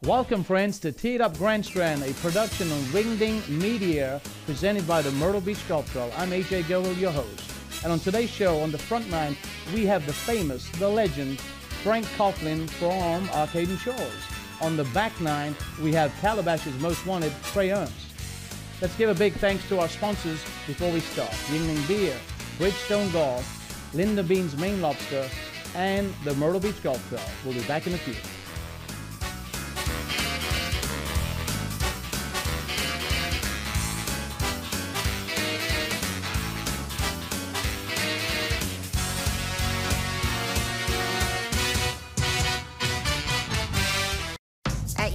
Welcome, friends, to Tee It Up Grand Strand, a production of Wingding Media presented by the Myrtle Beach Golf Trail. I'm AJ Gilhill, your host. And on today's show, on the front nine, we have the famous, the legend, Frank Coughlin from Arcadian Shores. On the back nine, we have Calabash's most wanted, Trey Ernst. Let's give a big thanks to our sponsors before we start. Yuengling Beer, Bridgestone Golf, Linda Bean's Maine Lobster, and the Myrtle Beach Golf Trail. We'll be back in a few.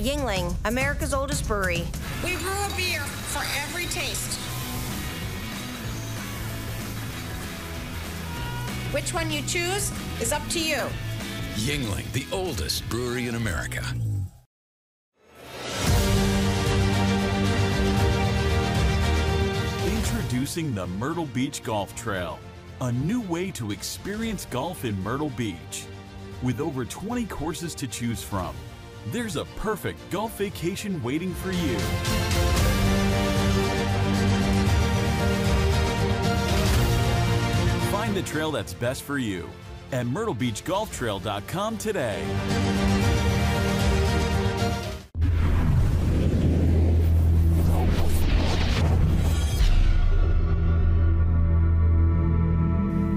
Yuengling, America's oldest brewery. We brew a beer for every taste. Which one you choose is up to you. Yuengling, the oldest brewery in America. Introducing the Myrtle Beach Golf Trail, a new way to experience golf in Myrtle Beach. With over 20 courses to choose from, there's a perfect golf vacation waiting for you. Find the trail that's best for you at myrtlebeachgolftrail.com today.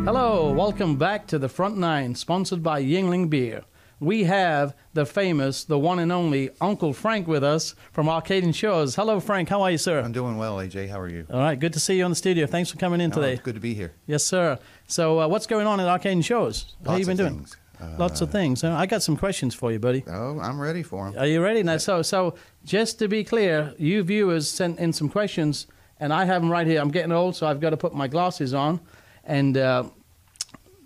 Hello, welcome back to the Front Nine, sponsored by Yuengling Beer. We have the famous, the one and only Uncle Frank with us from Arcadian Shores. Hello, Frank. How are you, sir? I'm doing well, AJ. How are you? All right. Good to see you on the studio. Thanks for coming in today. It's good to be here. Yes, sir. So what's going on at Arcadian Shores? How you been doing? Things. Lots of things. I got some questions for you, buddy. Oh, I'm ready for them. Are you ready? Now, so just to be clear, you viewers sent in some questions, and I have them right here. I'm getting old, so I've got to put my glasses on. And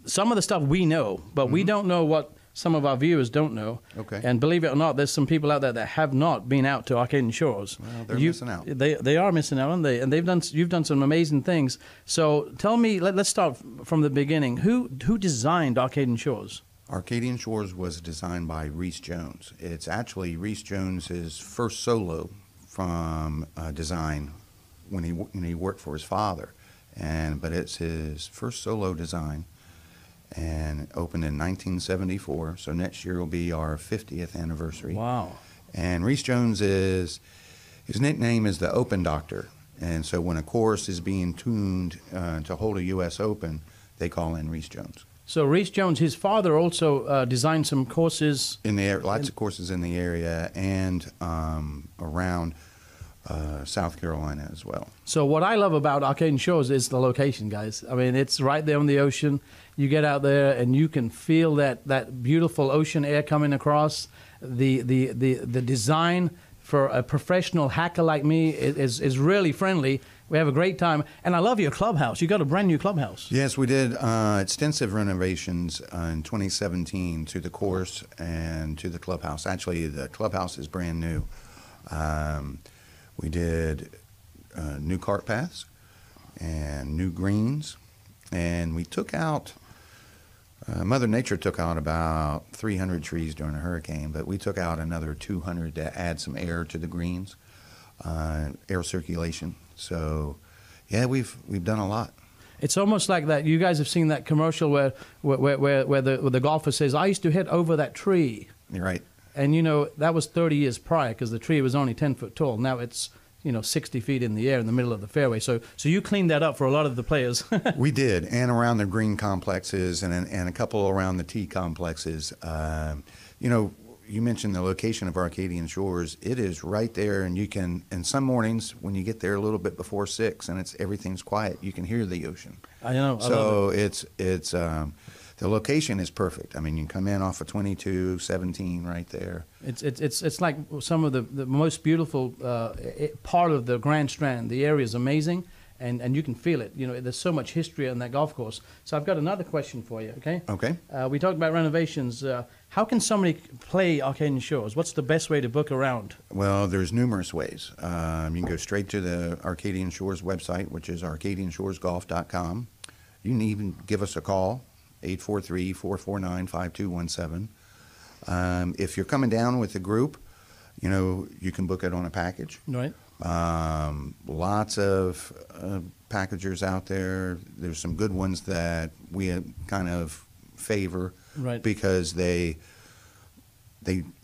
some of the stuff we know, but we don't know what some of our viewers don't know. Okay. And believe it or not, there's some people out there that have not been out to Arcadian Shores. Well, they're missing out. They are missing out, aren't they? And you've done some amazing things. So tell me, let's start from the beginning. Who designed Arcadian Shores? Arcadian Shores was designed by Reese Jones. It's actually Reese Jones's first solo from design when he worked for his father, but it's his first solo design. And opened in 1974, so next year will be our 50th anniversary. Wow. And Reese Jones his nickname is the Open Doctor. And so when a course is being tuned to hold a U.S. Open, they call in Reese Jones. So Reese Jones, his father also designed some courses? In the area, lots of courses in the area and around South Carolina as well. So what I love about Arcadian Shores is the location, guys. I mean, it's right there on the ocean. You get out there and you can feel that beautiful ocean air coming across. The design for a professional hacker like me is really friendly. We have a great time. And I love your clubhouse. You got a brand new clubhouse. Yes, we did extensive renovations in 2017 to the course and to the clubhouse. Actually, the clubhouse is brand new. We did new cart paths and new greens, and we took out, Mother Nature took out about 300 trees during a hurricane, but we took out another 200 to add some air to the greens, air circulation. So, yeah, we've done a lot. It's almost like that. You guys have seen that commercial where the golfer says, "I used to hit over that tree." You're right. And, you know, that was 30 years prior because the tree was only 10 foot tall. Now it's, 60 feet in the air in the middle of the fairway. So you cleaned that up for a lot of the players. We did, and around the green complexes and a couple around the tee complexes. You mentioned the location of Arcadian Shores. It is right there, and you can, and some mornings when you get there a little bit before 6 and everything's quiet, you can hear the ocean. I know. So it's the location is perfect. I mean, you can come in off of 2217 right there. It's like some of the most beautiful part of the Grand Strand. The area is amazing, and you can feel it. There's so much history on that golf course. So I've got another question for you, okay? Okay. We talked about renovations. How can somebody play Arcadian Shores? What's the best way to book around? Well, there's numerous ways. You can go straight to the Arcadian Shores website, which is arcadianshoresgolf.com. You can even give us a call, 843-449-5217. If you're coming down with a group, You know, you can book it on a package. Right. Lots of packagers out there. There's some good ones that we kind of favor, Right. because they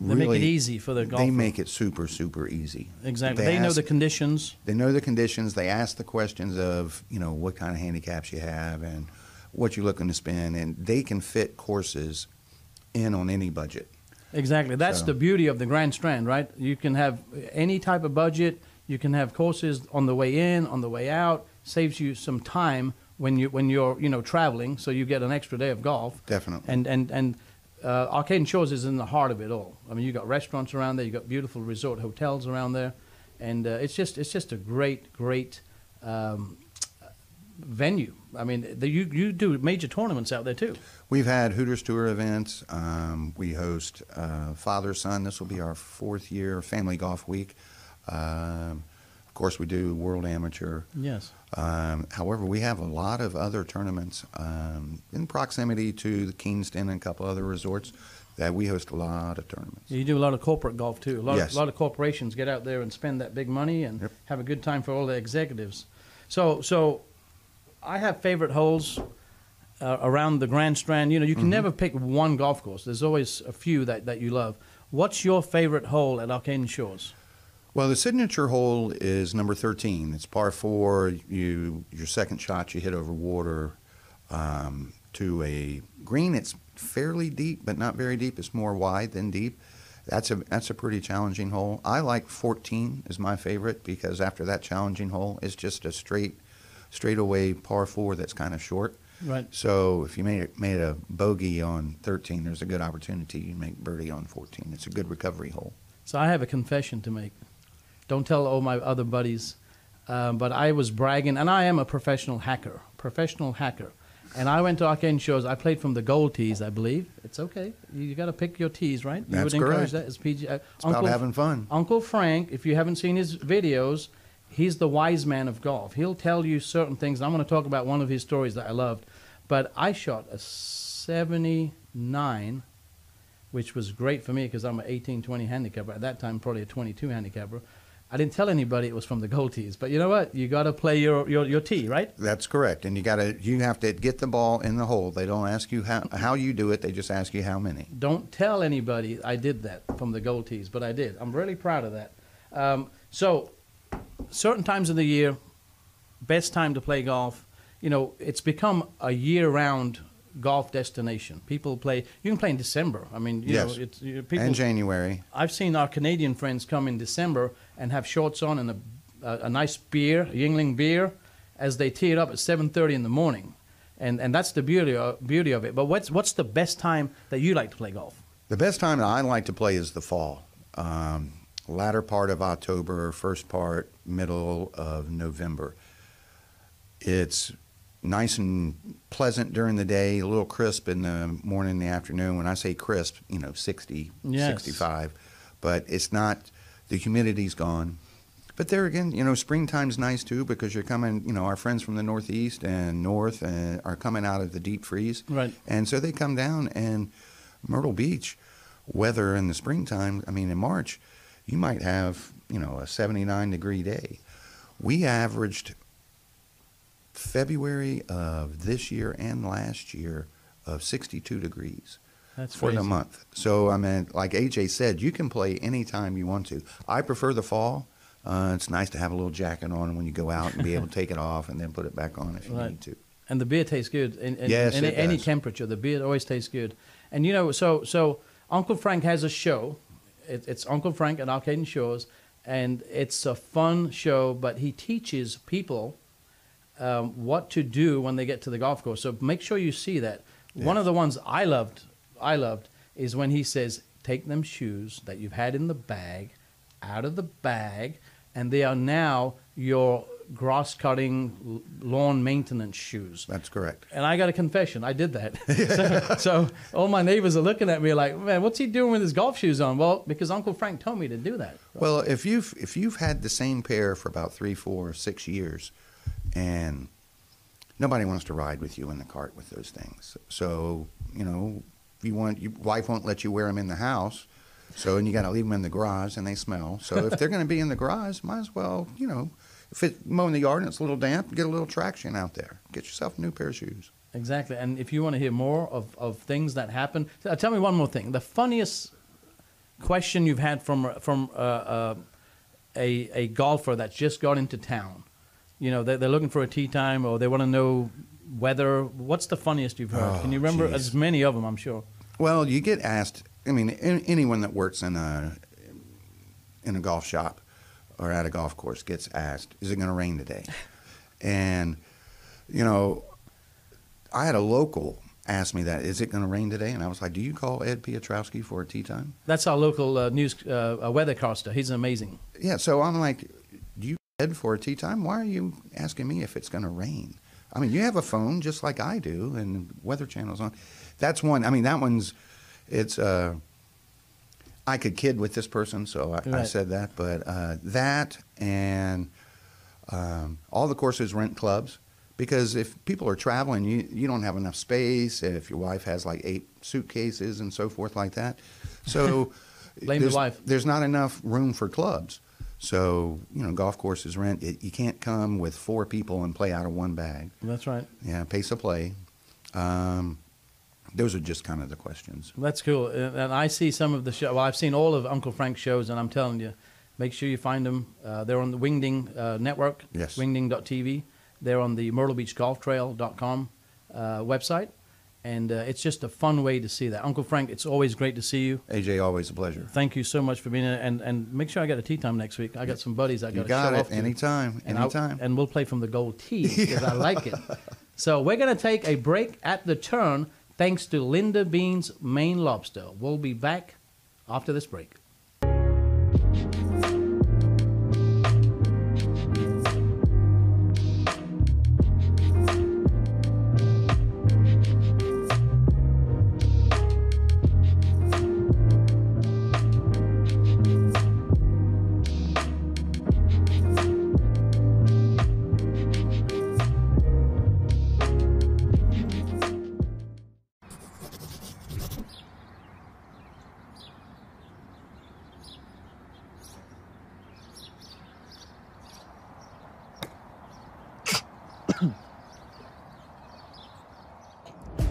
really make it easy for the golfer. They make it super, super easy. Exactly. They know the conditions. They know the conditions. They ask the questions of, you know, what kind of handicaps you have and what you're looking to spend, and they can fit courses in on any budget. Exactly. That's the beauty of the Grand Strand, right? You can have any type of budget. You can have courses on the way in, on the way out. Saves you some time when you're traveling, so you get an extra day of golf. Definitely. And Arcadian Shores is in the heart of it all. I mean, you got restaurants around there. You got beautiful resort hotels around there, and it's just a great venue. I mean, you do major tournaments out there too. We've had Hooters Tour events. We host father-son. This will be our 4th year, Family Golf Week. Of course, we do World Amateur. Yes. However, we have a lot of other tournaments in proximity to the Kingston and a couple other resorts that we host a lot of tournaments. You do a lot of corporate golf too. Yes. A lot of corporations get out there and spend that big money and have a good time for all the executives. So I have favorite holes around the Grand Strand. You know, you can never pick one golf course. There's always a few that you love. What's your favorite hole at Arcadian Shores? Well, the signature hole is number 13. It's par 4. Your second shot, you hit over water to a green. It's fairly deep, but not very deep. It's more wide than deep. That's a pretty challenging hole. I like 14 is my favorite, because after that challenging hole, it's just a straightaway par 4 that's kind of short. Right. So if you made a bogey on 13, there's a good opportunity you make birdie on 14. It's a good recovery hole. So I have a confession to make. Don't tell all my other buddies, but I was bragging, and I am a professional hacker. And I went to Arcadian Shores. I played from the gold tees, I believe. It's okay. You got to pick your tees, right? You That's would encourage correct. that as PG. It's about having fun. Uncle Frank, if you haven't seen his videos, he's the wise man of golf. He'll tell you certain things. I'm going to talk about one of his stories that I loved. But I shot a 79, which was great for me because I'm an 18-20 handicapper. At that time, probably a 22 handicapper. I didn't tell anybody it was from the gold tees, but you know what? You got to play your tee, right? That's correct, and you have to get the ball in the hole. They don't ask you how you do it; they just ask you how many. Don't tell anybody I did that from the gold tees, but I did. I'm really proud of that. So, certain times of the year, best time to play golf. You know, it's become a year-round golf destination. People play. You can play in December. I mean, you know, it's people. And January. I've seen our Canadian friends come in December and have shorts on and a nice beer, a Yingling beer, as they tee it up at 7:30 in the morning, and that's the beauty of it. But what's the best time that you like to play golf? The best time that I like to play is the fall, latter part of October, first part, middle of November. It's nice and pleasant during the day, a little crisp in the morning and the afternoon. When I say crisp, 60, 65. But it's not, the humidity's gone. But there again, springtime's nice too, because you're coming, our friends from the Northeast and North are coming out of the deep freeze. Right. And so they come down, and Myrtle Beach, weather in the springtime, in March, you might have, a 79-degree day. We averaged February of this year and last year of 62 degrees. That's for crazy. the month. So, like AJ said, you can play anytime you want to. I prefer the fall. It's nice to have a little jacket on when you go out and be able to take it off and then put it back on if you need to. And the beer tastes good. Yes, in it any does. temperature, the beer always tastes good. And, so Uncle Frank has a show. It's Uncle Frank at Arcadian Shores, and it's a fun show, but he teaches people what to do when they get to the golf course. So make sure you see that. Yes. One of the ones I loved is when he says, take them shoes that you've had in the bag out of the bag, and they are now your grass cutting, lawn maintenance shoes. That's correct. And I got a confession, I did that. so all my neighbors are looking at me like, man, what's he doing with his golf shoes on? Well, because Uncle Frank told me to do that. Well, if you've had the same pair for about 3, 4, 6 years, and nobody wants to ride with you in the cart with those things. So, if your wife won't let you wear them in the house, So, and you got to leave them in the garage, and they smell. So if they're going to be in the garage, might as well, if it's mowing the yard and it's a little damp, get a little traction out there. Get yourself a new pair of shoes. Exactly. And if you want to hear more of things that happen, tell me one more thing. The funniest question you've had from a golfer that's just got into town. They're looking for a tee time, or they want to know weather. What's the funniest you've heard? Can you remember? As many of them, I'm sure. Well, you get asked. I mean, anyone that works in a golf shop or at a golf course gets asked, "Is it going to rain today?" And I had a local ask me that, "Is it going to rain today?" And I was like, "Do you call Ed Piotrowski for a tee time?" That's our local weathercaster. He's amazing. Yeah. So I'm like, "Do you call Ed for a tee time? Why are you asking me if it's going to rain?" I mean, you have a phone just like I do, and Weather Channel's on. That's one. I mean, that one's. It's I could kid with this person, so I said that. But that and all the courses rent clubs, because if people are traveling, you don't have enough space. If your wife has like 8 suitcases and so forth like that, so blame your wife. There's not enough room for clubs. So golf courses rent. You can't come with 4 people and play out of one bag. That's right. Yeah, pace of play. Those are just kind of the questions. That's cool. And I see some of the show. Well, I've seen all of Uncle Frank's shows, and I'm telling you, make sure you find them. They're on the Wingding network. Yes. Wingding.tv. They're on the MyrtleBeachGolfTrail.com website. And it's just a fun way to see that. Uncle Frank, it's always great to see you. AJ, always a pleasure. Thank you so much for being here. And make sure I get a tee time next week. I got some buddies I got to show off to. You got it. Anytime. Anytime. And we'll play from the gold tee because I like it. So we're going to take a break at the turn thanks to Linda Bean's Maine Lobster. We'll be back after this break.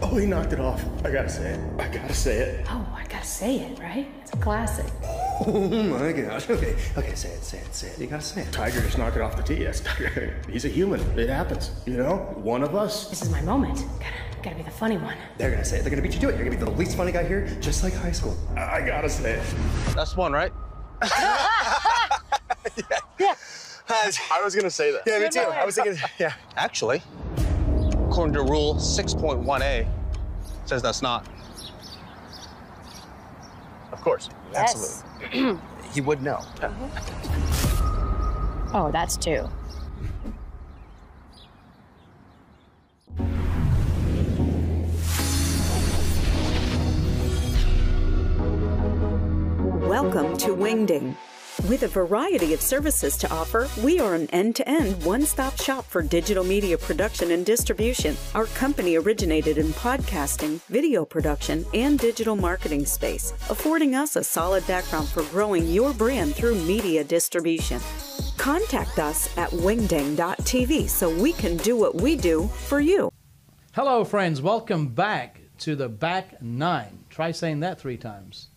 Oh, he knocked it off. I gotta say it. I gotta say it. Oh, I gotta say it, right? It's a classic. Oh my gosh. Okay, say it. You gotta say it. Tiger just knocked it off the tee. That's Tiger. He's a human. It happens. One of us. This is my moment. Gotta be the funny one. They're gonna say it. They're gonna beat you to it. You're gonna be the least funny guy here, just like high school. I gotta say it. That's one, right? Yeah. I was gonna say that. Yeah, me too. I was thinking, yeah. Actually, according to Rule 6.1a, says that's not. Of course. Yes. Absolutely. He would know. Oh, that's 2. Welcome to Wingding. With a variety of services to offer, we are an end-to-end one-stop shop for digital media production and distribution. Our company originated in podcasting, video production, and digital marketing space, affording us a solid background for growing your brand through media distribution. Contact us at wingding.tv so we can do what we do for you. Hello, friends. Welcome back to the Back 9. Try saying that 3 times.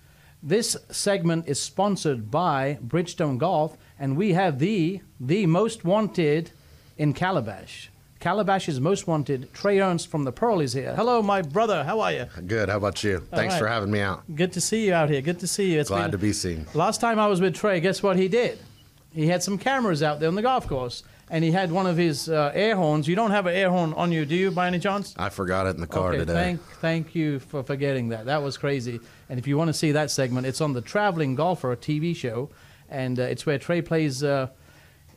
This segment is sponsored by Bridgestone Golf, and we have the most wanted in Calabash. Calabash's most wanted, Trey Ernst from the Pearl is here. Hello, my brother. How are you? Good. How about you? Thanks for having me out. Good to see you out here. Good to see you. Glad to be seen. Last time I was with Trey, guess what he did? He had some cameras out there on the golf course, and he had one of his air horns. You don't have an air horn on you, do you, by any chance? I forgot it in the car today. Thank you for forgetting that. That was crazy. And if you want to see that segment, it's on the Traveling Golfer TV show, and it's where Trey plays.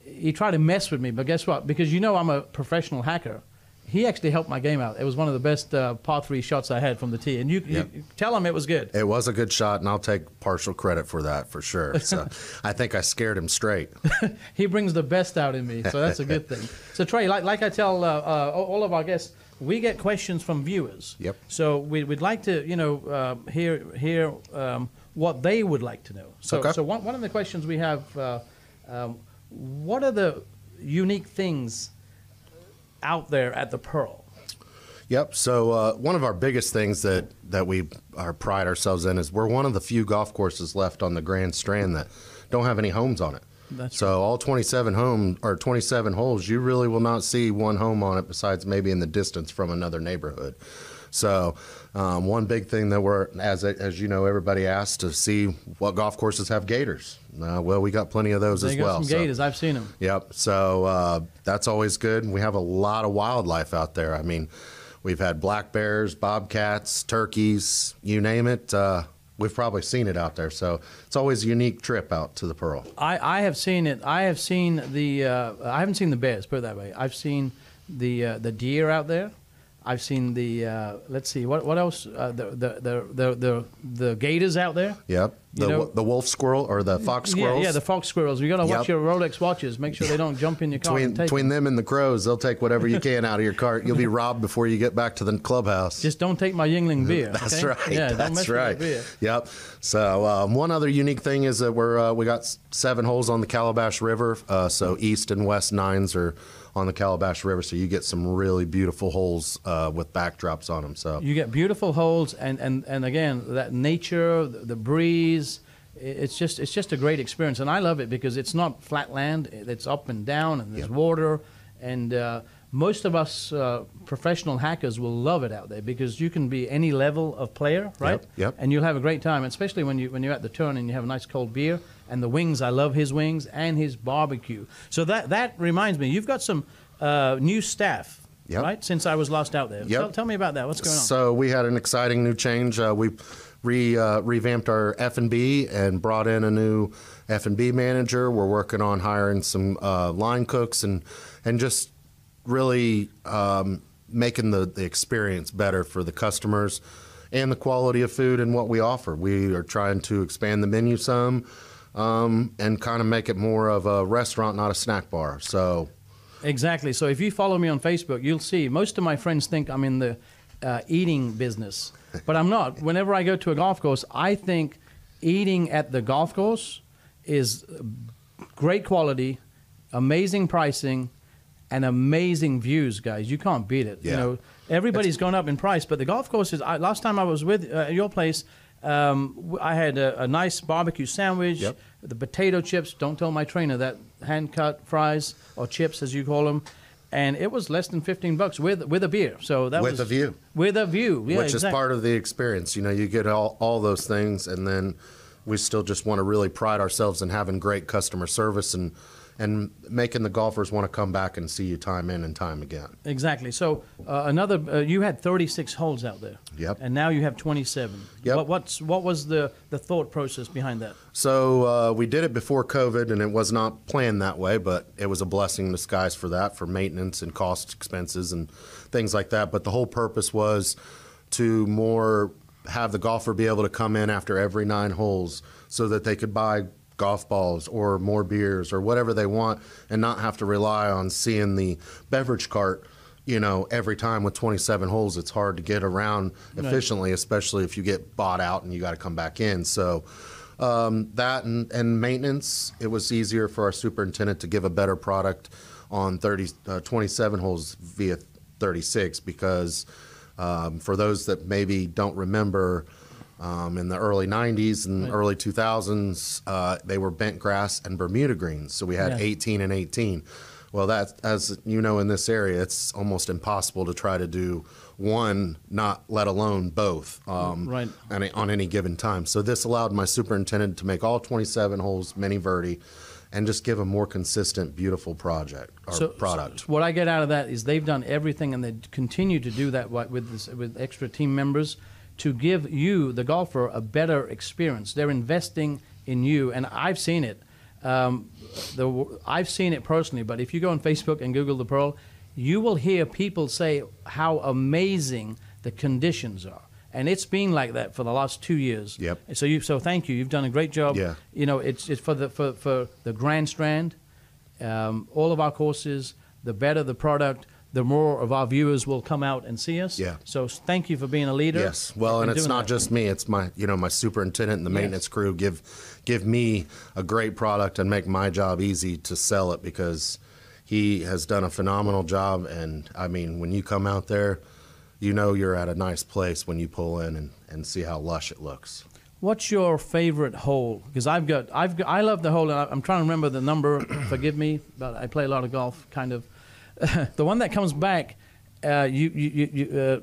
He tried to mess with me, but guess what? Because I'm a professional hacker. He actually helped my game out. It was one of the best par 3 shots I had from the tee. And you tell him it was good. It was a good shot, and I'll take partial credit for that for sure. So I think I scared him straight. He brings the best out in me, so that's a good thing. So Trey, like I tell all of our guests, we get questions from viewers. Yep. So we'd like to hear what they would like to know. So, Okay. so one of the questions we have, what are the unique things out there at the Pearl? Yep. So one of our biggest things that we pride ourselves in is we're one of the few golf courses left on the Grand Strand that don't have any homes on it. So all 27 holes, you really will not see one home on it besides maybe in the distance from another neighborhood. So one big thing that we're, as you know, everybody asks to see what golf courses have gators. Well, we got plenty of those as well. They got some gators. I've seen them. Yep. So that's always good. We have a lot of wildlife out there. I mean, we've had black bears, bobcats, turkeys, you name it. We've probably seen it out there. So it's always a unique trip out to the Pearl. I have seen it. I have seen I haven't seen the bears, put it that way. I've seen the deer out there. I've seen the let's see, what else? The gators out there. Yep. The wolf squirrel or the fox squirrels. Yeah, the fox squirrels. You got to watch your Rolex watches. Make sure they don't jump in your car. Between them and the crows, they'll take whatever you can out of your cart. You'll be robbed before you get back to the clubhouse. Just don't take my Yingling beer. That's okay? right. Yeah, that's don't mess right. with that beer. Yep. So one other unique thing is that we got 7 holes on the Calabash River. So east and west 9s are on the Calabash River, so you get some really beautiful holes with backdrops on them. So you get beautiful holes, and again, that nature, the breeze, it's just a great experience, and I love it because it's not flat land; it's up and down, and there's water, and most of us professional hackers will love it out there because you can be any level of player, right? Yep. And you'll have a great time, especially when you're at the turn and you have a nice cold beer. And the wings, I love his wings and his barbecue. So that reminds me, you've got some new staff, right? Since I was last out there. Yep. Tell me about that. What's going on? So we had an exciting new change. We revamped our F&B and brought in a new F&B manager. We're working on hiring some line cooks and just really making the experience better for the customers and the quality of food and what we offer. We are trying to expand the menu some. And kind of make it more of a restaurant, not a snack bar. So, exactly. So if you follow me on Facebook, you'll see most of my friends think I'm in the eating business, but I'm not. Whenever I go to a golf course, I think eating at the golf course is great quality, amazing pricing, and amazing views, guys. You can't beat it. Yeah. You know, everybody's gone up in price, but the golf courses. Last time I was with your place. I had a nice barbecue sandwich, the potato chips. Don't tell my trainer that, hand-cut fries or chips, as you call them, and it was less than $15 with a beer. So that was with a view. With a view, yeah, which is part of the experience. You know, you get all those things, and then we still just want to really pride ourselves in having great customer service and making the golfers want to come back and see you time in and time again. Exactly. So you had 36 holes out there. Yep. And now you have 27. Yep. What was the thought process behind that? So we did it before COVID, and it was not planned that way, but it was a blessing in disguise for that, for maintenance and cost expenses and things like that. But the whole purpose was to more have the golfer be able to come in after every 9 holes so that they could buy golf balls or more beers or whatever they want and not have to rely on seeing the beverage cart, you know, every time. With 27 holes, it's hard to get around efficiently, especially if you get bought out and you got to come back in. So that and maintenance, it was easier for our superintendent to give a better product on 27 holes via 36 because for those that maybe don't remember, in the early 90s and early 2000s, they were bent grass and Bermuda greens. So we had 18 and 18. Well, that, as you know, in this area, it's almost impossible to try to do one, not let alone both, on any given time. So this allowed my superintendent to make all 27 holes mini verde and just give a more consistent, beautiful product. So what I get out of that is they've done everything, and they continue to do that with extra team members, to give you, the golfer, a better experience. They're investing in you, and I've seen it. I've seen it personally, but if you go on Facebook and Google the Pearl, you will hear people say how amazing the conditions are. And it's been like that for the last 2 years. Yep. So thank you. You've done a great job. Yeah. You know, it's for the Grand Strand, all of our courses, the better the product, the more of our viewers will come out and see us. Yeah. So thank you for being a leader. Yes. Well, and it's not just me. It's my, my superintendent and the maintenance crew give me a great product and make my job easy to sell it, because he has done a phenomenal job. And I mean, when you come out there, you're at a nice place when you pull in and see how lush it looks. What's your favorite hole? Because I love the hole, and I'm trying to remember the number. Forgive me, but I play a lot of golf, kind of. The one that comes back, it's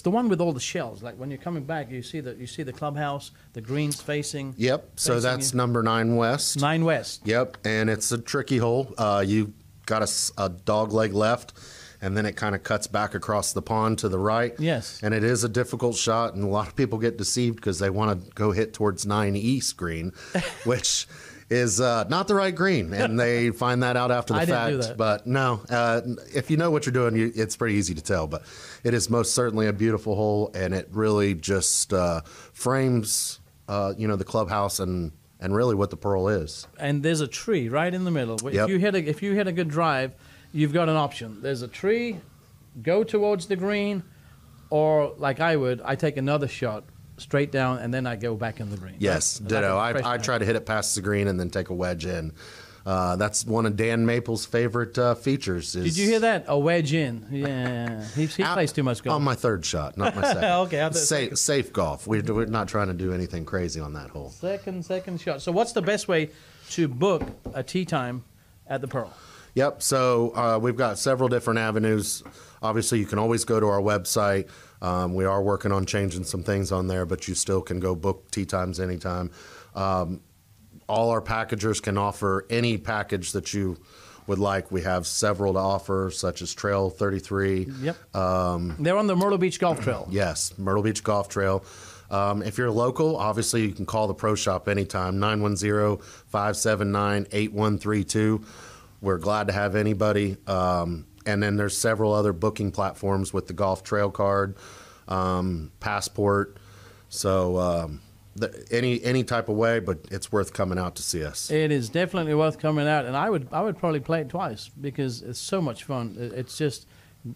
the one with all the shells. Like when you're coming back, you see the clubhouse, the greens facing. Yep. So that's number 9 West. 9 West. Yep. And it's a tricky hole. You got a dog leg left, and then it kind of cuts back across the pond to the right. Yes. And it is a difficult shot, and a lot of people get deceived because they want to go hit towards 9 East green, which is not the right green, and they find that out after the fact. Didn't do that. But no, if you know what you're doing, it's pretty easy to tell. But it is most certainly a beautiful hole, and it really just frames, the clubhouse and really what the Pearl is. And there's a tree right in the middle. Yep. If you hit a good drive, you've got an option. There's a tree, go towards the green, or like I take another shot straight down, and then I go back in the green. Yes, ditto. I try to hit it past the green and then take a wedge in. That's one of Dan Maple's favorite features. Did you hear that? A wedge in. Yeah. He plays too much golf. On my third shot, not my second. Okay. Safe golf. We're not trying to do anything crazy on that hole. Second shot. So what's the best way to book a tee time at the Pearl? Yep. So we've got several different avenues. Obviously, you can always go to our website. We are working on changing some things on there, but you still can go book tee times anytime. All our packagers can offer any package that you would like. We have several to offer, such as Trail 33. Yep. They're on the Myrtle Beach Golf Trail. Yes, Myrtle Beach Golf Trail. If you're local, obviously you can call the Pro Shop anytime, 910-579-8132. We're glad to have anybody. And then there's several other booking platforms with the Golf Trail Card, Passport. So any type of way, but it's worth coming out to see us. It is definitely worth coming out, and I would probably play it twice because it's so much fun. It's just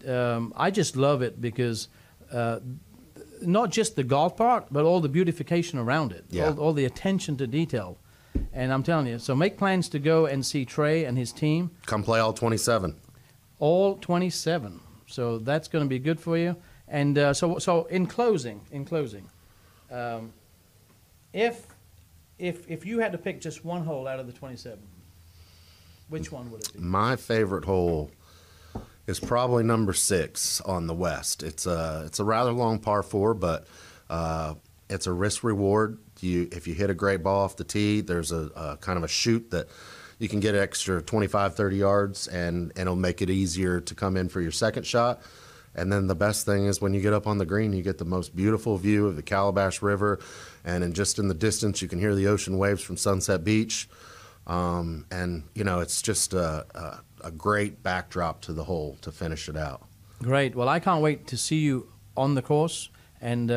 I just love it because not just the golf part, but all the beautification around it, all the attention to detail. And I'm telling you, so make plans to go and see Trey and his team. Come play all 27. All 27. So that's going to be good for you. And so in closing, if you had to pick just one hole out of the 27, which one would it be? My favorite hole is probably number 6 on the west. It's a rather long par 4, but it's a risk reward. If you hit a great ball off the tee, there's a kind of a chute that you can get extra 25, 30 yards, and it'll make it easier to come in for your second shot. And then the best thing is when you get up on the green, you get the most beautiful view of the Calabash River, and just in the distance, you can hear the ocean waves from Sunset Beach. And, it's just a great backdrop to the hole to finish it out. Great. Well, I can't wait to see you on the course, and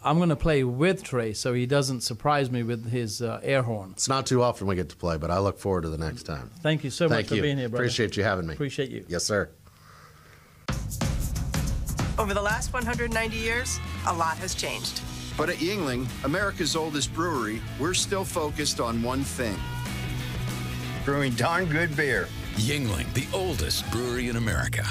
I'm going to play with Trey so he doesn't surprise me with his air horn. It's not too often we get to play, but I look forward to the next time. Thank you so much for being here, brother. Appreciate you having me. Appreciate you. Yes, sir. Over the last 190 years, a lot has changed. But at Yuengling, America's oldest brewery, we're still focused on one thing: brewing darn good beer. Yuengling, the oldest brewery in America.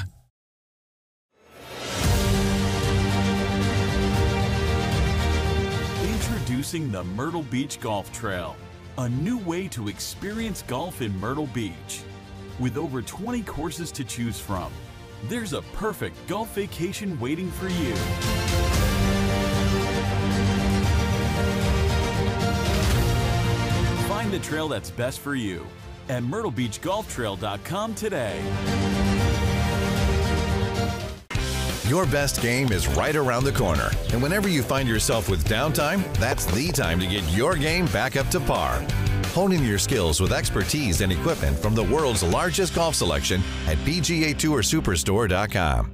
Introducing the Myrtle Beach Golf Trail, a new way to experience golf in Myrtle Beach. With over 20 courses to choose from, there's a perfect golf vacation waiting for you. Find the trail that's best for you at myrtlebeachgolftrail.com today. Your best game is right around the corner. And whenever you find yourself with downtime, that's the time to get your game back up to par. Hone in your skills with expertise and equipment from the world's largest golf selection at PGA TourSuperstore.com.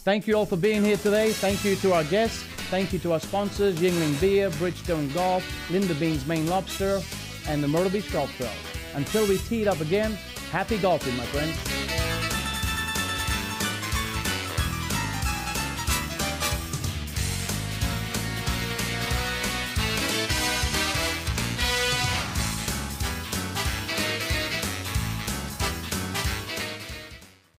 Thank you all for being here today. Thank you to our guests. Thank you to our sponsors, Yingling Beer, Bridgestone Golf, Linda Bean's Maine Lobster, and the Myrtle Beach Golf Trail. Until we tee it up again, happy golfing, my friends.